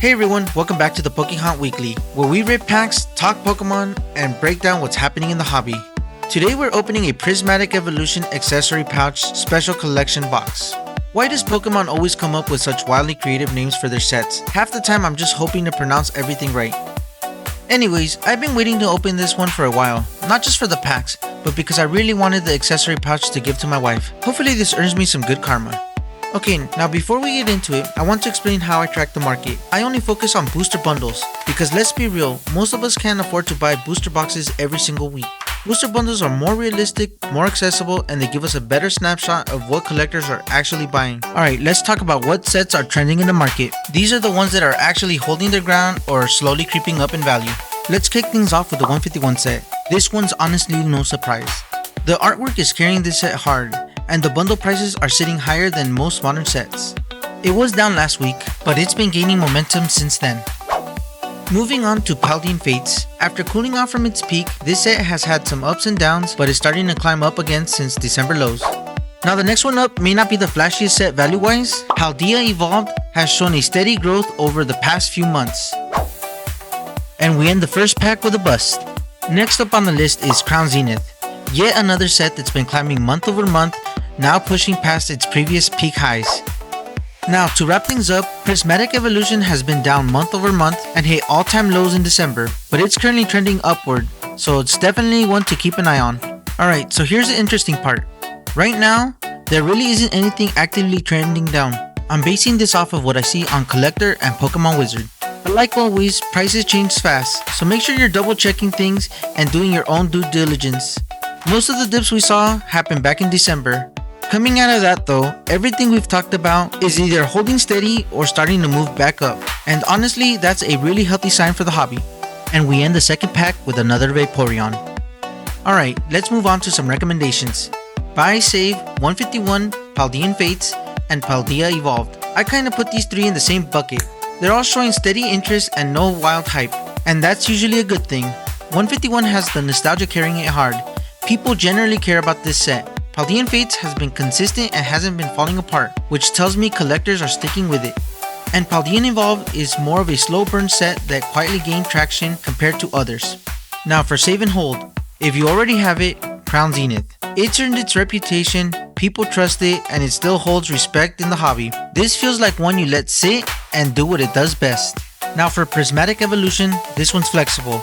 Hey everyone, welcome back to the PokéHaunt Weekly, where we rip packs, talk Pokemon, and break down what's happening in the hobby. Today we're opening a Prismatic Evolution Accessory Pouch Special Collection box. Why does Pokemon always come up with such wildly creative names for their sets? Half the time I'm just hoping to pronounce everything right. Anyways, I've been waiting to open this one for a while, not just for the packs, but because I really wanted the accessory pouch to give to my wife. Hopefully this earns me some good karma. Okay, now before we get into it, I want to explain how I track the market. I only focus on booster bundles, because let's be real, most of us can't afford to buy booster boxes every single week. Booster bundles are more realistic, more accessible, and they give us a better snapshot of what collectors are actually buying. Alright, let's talk about what sets are trending in the market. These are the ones that are actually holding their ground or slowly creeping up in value. Let's kick things off with the 151 set. This one's honestly no surprise. The artwork is carrying this set hard, and the bundle prices are sitting higher than most modern sets. It was down last week, but it's been gaining momentum since then. Moving on to Paldean Fates. After cooling off from its peak, this set has had some ups and downs, but is starting to climb up again since December lows. Now the next one up may not be the flashiest set value-wise. Paldea Evolved has shown a steady growth over the past few months. And we end the first pack with a bust. Next up on the list is Crown Zenith. Yet another set that's been climbing month over month, now pushing past its previous peak highs. Now to wrap things up, Prismatic Evolution has been down month over month and hit all-time lows in December, but it's currently trending upward, so it's definitely one to keep an eye on. Alright, so here's the interesting part. Right now, there really isn't anything actively trending down. I'm basing this off of what I see on Collector and Pokemon Wizard. But like always, prices change fast, so make sure you're double checking things and doing your own due diligence. Most of the dips we saw happened back in December. Coming out of that though, everything we've talked about is either holding steady or starting to move back up. And honestly, that's a really healthy sign for the hobby. And we end the second pack with another Vaporeon. Alright, let's move on to some recommendations. Buy, save, 151, Paldean Fates, and Paldea Evolved. I kinda put these three in the same bucket. They're all showing steady interest and no wild hype, and that's usually a good thing. 151 has the nostalgia carrying it hard. People generally care about this set. Paldean Fates has been consistent and hasn't been falling apart, which tells me collectors are sticking with it. And Paldean Evolved is more of a slow burn set that quietly gained traction compared to others. Now for save and hold, if you already have it, Crown Zenith. It's earned its reputation, people trust it, and it still holds respect in the hobby. This feels like one you let sit and do what it does best. Now for Prismatic Evolution, this one's flexible.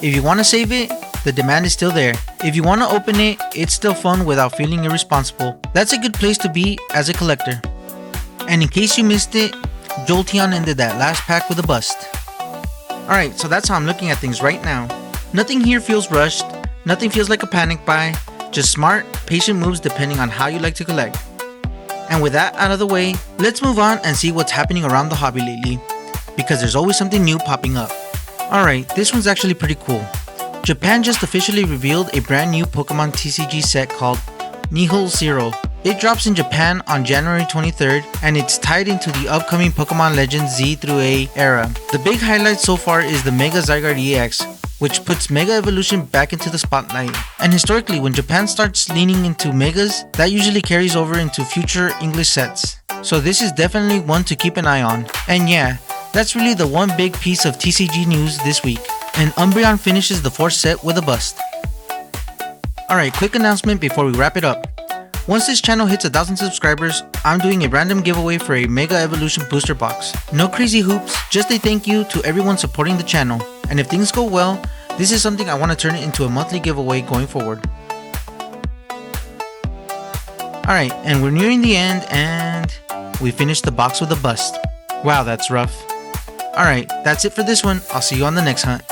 If you want to save it, the demand is still there. If you want to open it, it's still fun without feeling irresponsible. That's a good place to be as a collector. And in case you missed it, Jolteon ended that last pack with a bust. Alright, so that's how I'm looking at things right now. Nothing here feels rushed, nothing feels like a panic buy, just smart, patient moves depending on how you like to collect. And with that out of the way, let's move on and see what's happening around the hobby lately, because there's always something new popping up. Alright, this one's actually pretty cool. Japan just officially revealed a brand new Pokemon TCG set called Nihil Zero. It drops in Japan on January 23rd, and it's tied into the upcoming Pokemon Legends Z through A era. The big highlight so far is the Mega Zygarde EX, which puts Mega Evolution back into the spotlight. And historically, when Japan starts leaning into Megas, that usually carries over into future English sets. So this is definitely one to keep an eye on. And yeah, that's really the one big piece of TCG news this week. And Umbreon finishes the fourth set with a bust. Alright, quick announcement before we wrap it up. Once this channel hits 1,000 subscribers, I'm doing a random giveaway for a Mega Evolution booster box. No crazy hoops, just a thank you to everyone supporting the channel. And if things go well, this is something I want to turn into a monthly giveaway going forward. Alright, and we're nearing the end and we finished the box with a bust. Wow, that's rough. Alright, that's it for this one. I'll see you on the next hunt.